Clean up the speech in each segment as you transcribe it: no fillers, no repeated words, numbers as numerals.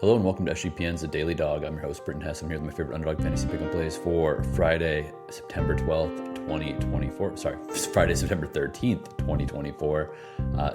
Hello and welcome to SGPN's The Daily Dog. I'm your host, Brent Hess. I'm here with my favorite Underdog fantasy pick'em plays for Friday, September 12th, 2024. Friday, September 13th, 2024.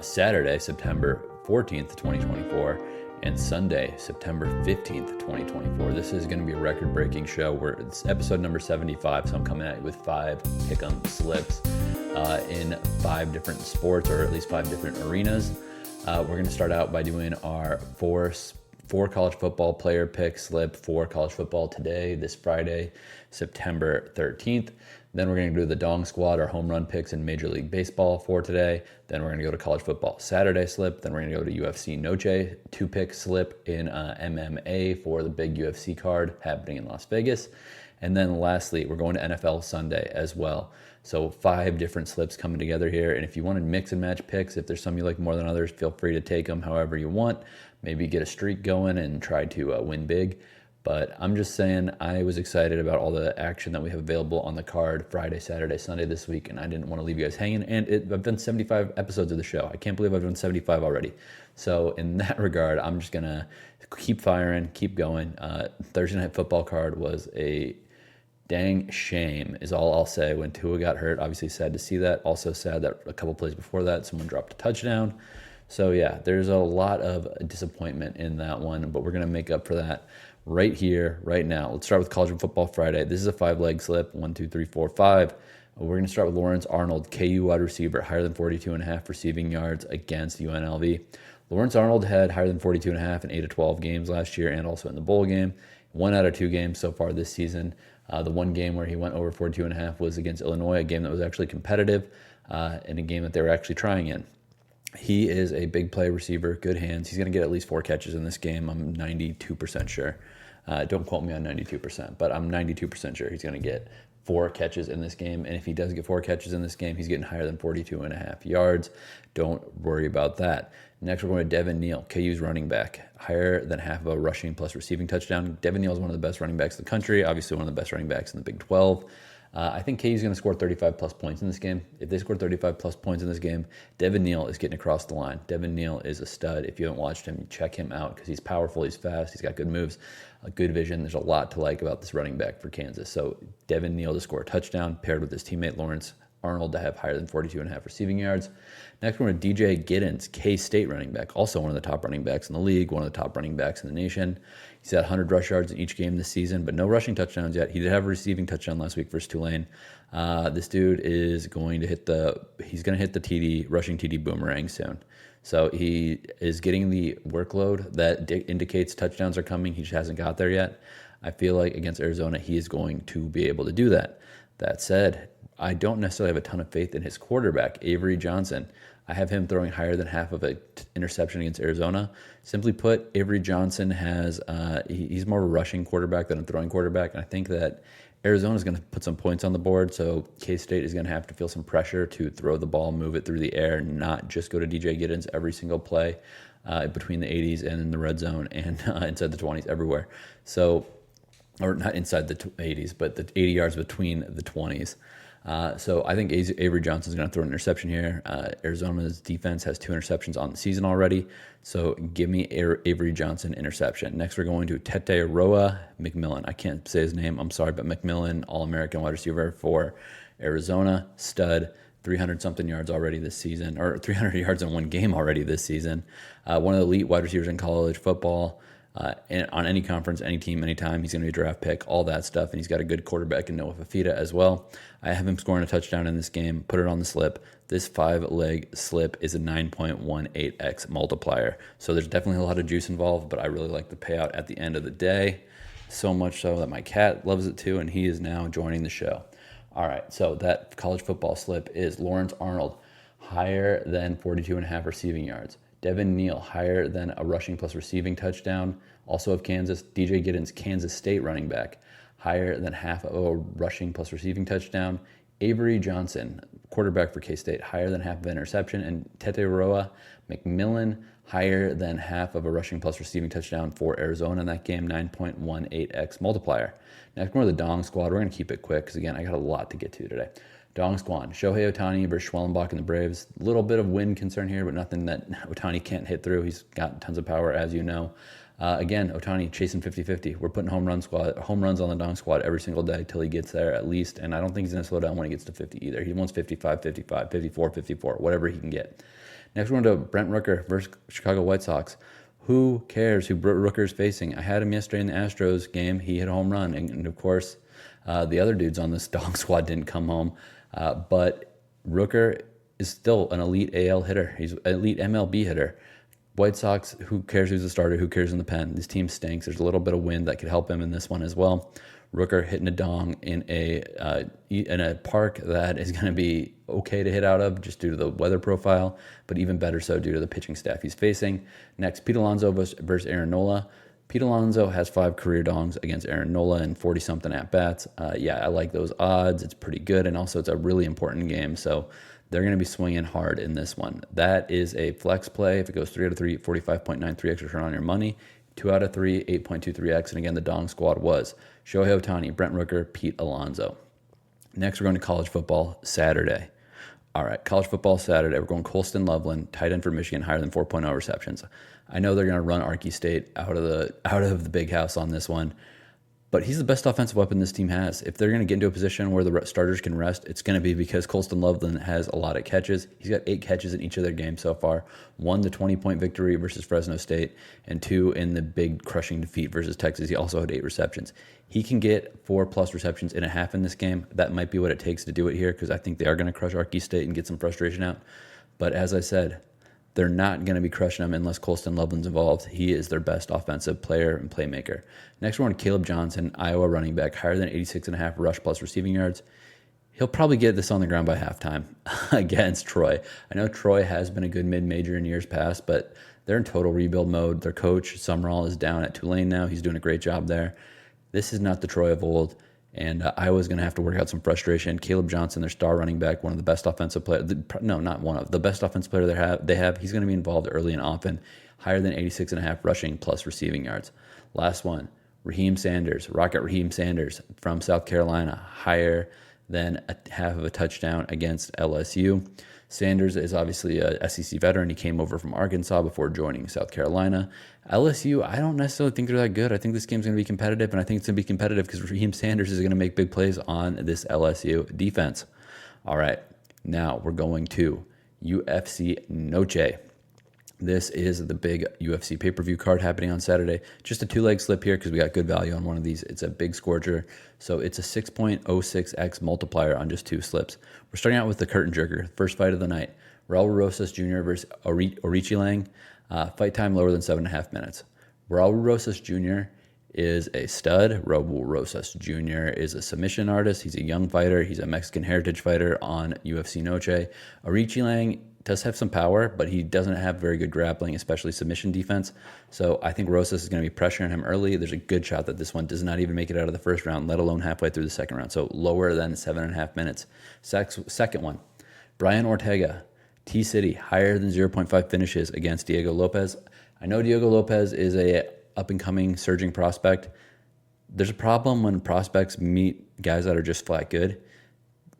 Saturday, September 14th, 2024. And Sunday, September 15th, 2024. This is going to be a record-breaking show. It's episode number 75, so I'm coming at you with 5 pick'em slips in 5 different sports, or at least 5 different arenas. We're going to start out by doing our four college football player pick slip for college football today, this Friday, September 13th. Then we're going to do the Dong Squad, our home run picks in Major League Baseball for today. Then we're going to go to college football Saturday slip. Then we're going to go to UFC Noche 2-pick slip in MMA for the big UFC card happening in Las Vegas. And then lastly, we're going to NFL Sunday as well. So 5 different slips coming together here. And if you want to mix and match picks, if there's some you like more than others, feel free to take them however you want. Maybe get a streak going and try to win big. But I'm just saying I was excited about all the action that we have available on the card Friday, Saturday, Sunday this week, and I didn't want to leave you guys hanging. And I've done 75 episodes of the show. I can't believe I've done 75 already. So in that regard, I'm just going to keep firing, keep going. Thursday Night Football card was a dang shame is all I'll say when Tua got hurt. Obviously sad to see that. Also sad that a couple plays before that, someone dropped a touchdown. So yeah, there's a lot of disappointment in that one, but we're going to make up for that right here, right now. Let's start with College Football Friday. This is a 5-leg slip, 1, 2, 3, 4, 5. We're going to start with Lawrence Arnold, KU wide receiver, higher than 42.5 receiving yards against UNLV. Lawrence Arnold had higher than 42.5 in 8 of 12 games last year and also in the bowl game. 1 out of 2 games so far this season. The one game where he went over 42.5 was against Illinois, a game that was actually competitive and a game that they were actually trying in. He is a big play receiver, good hands. He's going to get at least 4 catches in this game. I'm 92% sure. Don't quote me on 92%, but I'm 92% sure he's going to get 4 catches in this game. And if he does get 4 catches in this game, he's getting higher than 42.5 yards. Don't worry about that. Next, we're going to Devin Neal, KU's running back, higher than half of a rushing plus receiving touchdown. Devin Neal is one of the best running backs in the country, obviously one of the best running backs in the Big 12. I think KU's going to score 35-plus points in this game. If they score 35-plus points in this game, Devin Neal is getting across the line. Devin Neal is a stud. If you haven't watched him, check him out because he's powerful, he's fast, he's got good moves, a good vision. There's a lot to like about this running back for Kansas. So Devin Neal to score a touchdown paired with his teammate Lawrence Arnold to have higher than 42.5 receiving yards. Next, we're going to DJ Giddens, K-State running back, also one of the top running backs in the league, one of the top running backs in the nation. He's had 100 rush yards in each game this season, but no rushing touchdowns yet. He did have a receiving touchdown last week versus Tulane. This dude is going to hit the TD, rushing TD boomerang soon. So he is getting the workload that indicates touchdowns are coming. He just hasn't got there yet. I feel like against Arizona, he is going to be able to do that. That said, I don't necessarily have a ton of faith in his quarterback, Avery Johnson. I have him throwing higher than half of an interception against Arizona. Simply put, Avery Johnson he's more of a rushing quarterback than a throwing quarterback, and I think that Arizona is going to put some points on the board, so K-State is going to have to feel some pressure to throw the ball, move it through the air, not just go to DJ Giddens every single play between the 80s and in the red zone and inside the 20s everywhere. So, or not inside the 80s, but the 80 yards between the 20s. So I think Avery Johnson is going to throw an interception here. Arizona's defense has 2 interceptions on the season already. So give me Avery Johnson interception. Next, we're going to Tetairoa McMillan. I can't say his name. I'm sorry, but McMillan, All-American wide receiver for Arizona, stud. 300-something yards already this season, or 300 yards in one game already this season. One of the elite wide receivers in college football. On any conference, any team, anytime, he's going to be a draft pick, all that stuff, and he's got a good quarterback in Noah Fafita as well. I have him scoring a touchdown in this game, put it on the slip. This 5-leg slip is a 9.18x multiplier, so there's definitely a lot of juice involved, but I really like the payout at the end of the day, so much so that my cat loves it too, and he is now joining the show. All right, so that college football slip is Lawrence Arnold, higher than 42.5 receiving yards. Devin Neal, higher than a rushing plus receiving touchdown. Also of Kansas, DJ Giddens, Kansas State running back, higher than half of a rushing plus receiving touchdown. Avery Johnson, quarterback for K-State, higher than half of an interception. And Tetairoa McMillan, higher than half of a rushing plus receiving touchdown for Arizona in that game, 9.18x multiplier. Next, we're the Dong Squad. We're going to keep it quick because, again, I got a lot to get to today. Dong Squad, Shohei Ohtani versus Schwellenbach and the Braves. A little bit of wind concern here, but nothing that Ohtani can't hit through. He's got tons of power, as you know. Again, Ohtani chasing 50-50. We're putting home runs on the Dong Squad every single day till he gets there at least, and I don't think he's going to slow down when he gets to 50 either. He wants 55, 55, 54, 54, whatever he can get. Next, we're going to Brent Rooker versus Chicago White Sox. Who cares who Rooker's facing? I had him yesterday in the Astros game. He hit a home run, and of course, the other dudes on this Dong Squad didn't come home. But Rooker is still an elite AL hitter. He's an elite MLB hitter. White Sox, who cares who's the starter? Who cares in the pen? This team stinks. There's a little bit of wind that could help him in this one as well. Rooker hitting a dong in a park that is going to be okay to hit out of just due to the weather profile, but even better so due to the pitching staff he's facing. Next, Pete Alonso versus Aaron Nola. Pete Alonso has 5 career dongs against Aaron Nola and 40-something at-bats. I like those odds. It's pretty good, and also it's a really important game, so they're going to be swinging hard in this one. That is a flex play. If it goes 3 out of 3, 45.93x return on your money. 2 out of 3, 8.23x, and again, the Dong Squad was Shohei Ohtani, Brent Rooker, Pete Alonso. Next, we're going to college football Saturday. All right, college football Saturday. We're going Colston, Loveland, tight end for Michigan, higher than 4.0 receptions. I know they're going to run Arky State out of the big house on this one, but he's the best offensive weapon this team has. If they're going to get into a position where the starters can rest, it's going to be because Colston Loveland has a lot of catches. He's got 8 catches in each of their games so far. 1 the 20-point victory versus Fresno State, and 2 in the big crushing defeat versus Texas. He also had 8 receptions. He can get 4+ receptions in a half in this game. That might be what it takes to do it here, because I think they are going to crush Arky State and get some frustration out. But as I said, they're not going to be crushing them unless Colston Loveland's involved. He is their best offensive player and playmaker. Next, we're on Kaleb Johnson, Iowa running back, higher than 86.5 rush plus receiving yards. He'll probably get this on the ground by halftime against Troy. I know Troy has been a good mid-major in years past, but they're in total rebuild mode. Their coach, Summerall, is down at Tulane now. He's doing a great job there. This is not the Troy of old, and Iowa's going to have to work out some frustration. Kaleb Johnson, their star running back, one of the best offensive players. No, not one of the best offensive players they have. He's going to be involved early and often, higher than 86.5 rushing plus receiving yards. Last one, Rocket Raheim Sanders from South Carolina, higher than a half of a touchdown against LSU. Sanders is obviously a SEC veteran. He came over from Arkansas before joining South Carolina. LSU, I don't necessarily think they're that good. I think this game's going to be competitive, and I think it's going to be competitive because Raheim Sanders is going to make big plays on this LSU defense. All right, now we're going to UFC Noche. This is the big UFC pay-per-view card happening on Saturday. Just a 2-leg slip here because we got good value on one of these. It's a big scorcher, so it's a 6.06x multiplier on just 2 slips. We're starting out with the curtain jerker, first fight of the night. Raul Rosas Jr. versus Orichilang. Fight time lower than 7.5 minutes. Raul Rosas Jr. is a stud. Raul Rosas Jr. is a submission artist. He's a young fighter. He's a Mexican heritage fighter on UFC Noche. Orichilang does have some power, but he doesn't have very good grappling, especially submission defense. So I think Rosas is going to be pressuring him early. There's a good shot that this one does not even make it out of the first round, let alone halfway through the second round. So lower than 7.5 minutes. Second one, Brian Ortega, T-City, higher than 0.5 finishes against Diego Lopez. I know Diego Lopez is a up-and-coming surging prospect. There's a problem when prospects meet guys that are just flat good.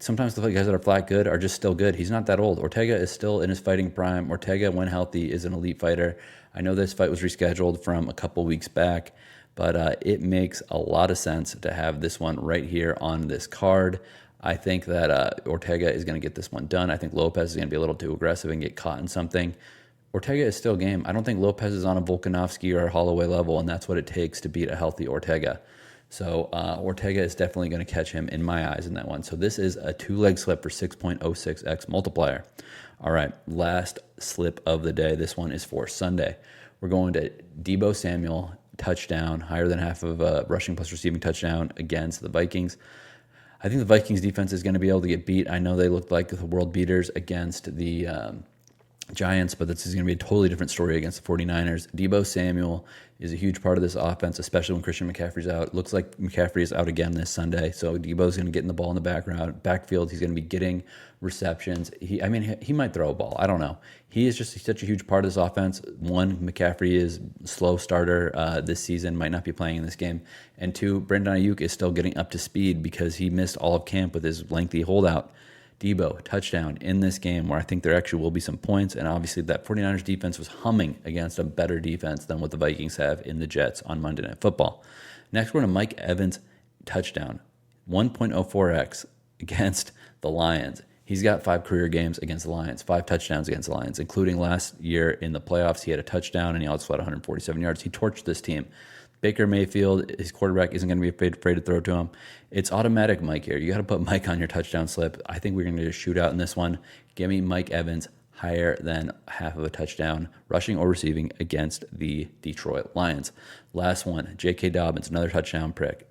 Sometimes the guys that are flat good are just still good. He's not that old. Ortega is still in his fighting prime. Ortega, when healthy, is an elite fighter. I know this fight was rescheduled from a couple weeks back, but it makes a lot of sense to have this one right here on this card. I think that Ortega is going to get this one done. I think Lopez is going to be a little too aggressive and get caught in something. Ortega is still game. I don't think Lopez is on a Volkanovski or a Holloway level, and that's what it takes to beat a healthy Ortega. So Ortega is definitely going to catch him in my eyes in that one. So this is a 2-leg slip for 6.06x multiplier. All right, last slip of the day. This one is for Sunday. We're going to Deebo Samuel, touchdown, higher than half of a rushing plus receiving touchdown against the Vikings. I think the Vikings defense is going to be able to get beat. I know they looked like the world beaters against the Giants, but this is going to be a totally different story against the 49ers. Deebo Samuel is a huge part of this offense, especially when Christian McCaffrey's out. It looks like McCaffrey is out again this Sunday, so Deebo's going to get in the ball in the backfield. He's going to be getting receptions. He might throw a ball. I don't know. He is just such a huge part of this offense. One, McCaffrey is slow starter this season, might not be playing in this game. And 2, Brandon Ayuk is still getting up to speed because he missed all of camp with his lengthy holdout. Debo, touchdown in this game where I think there actually will be some points. And obviously that 49ers defense was humming against a better defense than what the Vikings have in the Jets on Monday Night Football. Next, we're going to Mike Evans, touchdown, 1.04x against the Lions. He's got 5 career games against the Lions, 5 touchdowns against the Lions, including last year in the playoffs. He had a touchdown and he also had 147 yards. He torched this team. Baker Mayfield, his quarterback, isn't going to be afraid to throw to him. It's automatic Mike here. You got to put Mike on your touchdown slip. I think we're going to get a shootout in this one. Give me Mike Evans higher than half of a touchdown, rushing or receiving against the Detroit Lions. Last one, J.K. Dobbins, another touchdown pick.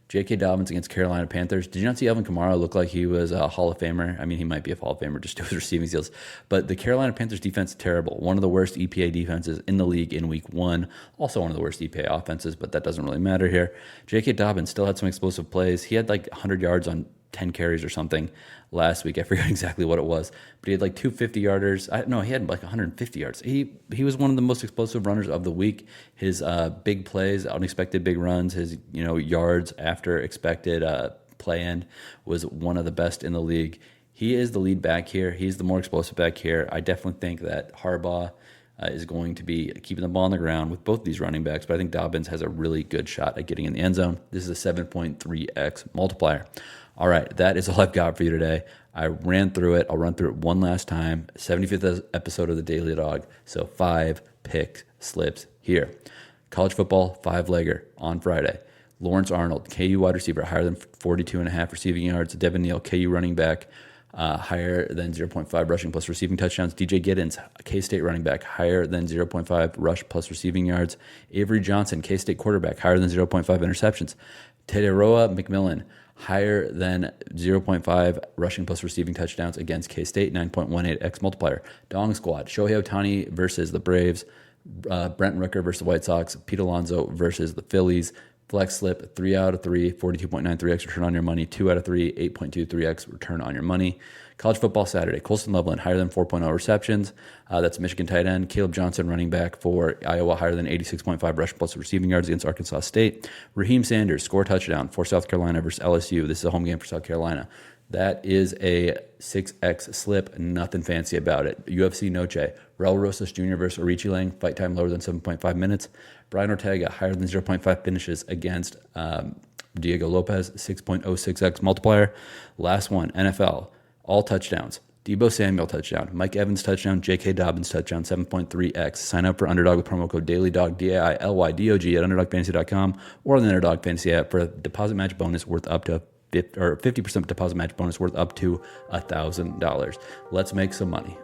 J.K. Dobbins against Carolina Panthers. Did you not see Alvin Kamara look like he was a Hall of Famer? I mean, he might be a Hall of Famer just to his receiving skills. But the Carolina Panthers defense is terrible. One of the worst EPA defenses in the league in week 1. Also one of the worst EPA offenses, but that doesn't really matter here. J.K. Dobbins still had some explosive plays. He had like 100 yards on 10 carries or something last week. I forget exactly what it was, but he had like 250-yarders. No, he had like 150 yards. He was one of the most explosive runners of the week. His big plays, unexpected big runs, his yards after expected play end was one of the best in the league. He is the lead back here. He's the more explosive back here. I definitely think that Harbaugh is going to be keeping the ball on the ground with both these running backs, but I think Dobbins has a really good shot at getting in the end zone. This is a 7.3x multiplier. All right, that is all I've got for you today. I ran through it. I'll run through it one last time. 75th episode of the Daily Dog. So 5 pick slips here. College football, 5-legger on Friday. Lawrence Arnold, KU wide receiver, higher than 42.5 receiving yards. Devin Neal, KU running back, higher than 0.5 rushing plus receiving touchdowns. DJ Giddens, K-State running back, higher than 0.5 rush plus receiving yards. Avery Johnson, K-State quarterback, higher than 0.5 interceptions. Tetairoa McMillan, higher than 0.5 rushing plus receiving touchdowns against K-State, 9.18x multiplier. Dong Squad, Shohei Ohtani versus the Braves, Brent Rooker versus the White Sox, Pete Alonso versus the Phillies. Flex slip, 3 out of 3, 42.93x return on your money. 2 out of 3, 8.23x return on your money. College football Saturday, Colston Loveland, higher than 4.0 receptions. That's Michigan tight end. Caleb Johnson, running back for Iowa, higher than 86.5 rush plus receiving yards against Arkansas State. Raheim Sanders, score touchdown for South Carolina versus LSU. This is a home game for South Carolina. That is a 6x slip, nothing fancy about it. UFC Noche, Raul Rosas Jr. versus Arichi Lang, fight time lower than 7.5 minutes. Brian Ortega, higher than 0.5 finishes against Diego Lopez, 6.06x multiplier. Last one, NFL, all touchdowns. Debo Samuel touchdown, Mike Evans touchdown, J.K. Dobbins touchdown, 7.3x. Sign up for Underdog with promo code DailyDog, DAILYDOG at UnderdogFantasy.com or on the Underdog Fantasy app for a deposit match bonus worth up to 50% deposit match bonus worth up to $1,000. Let's make some money.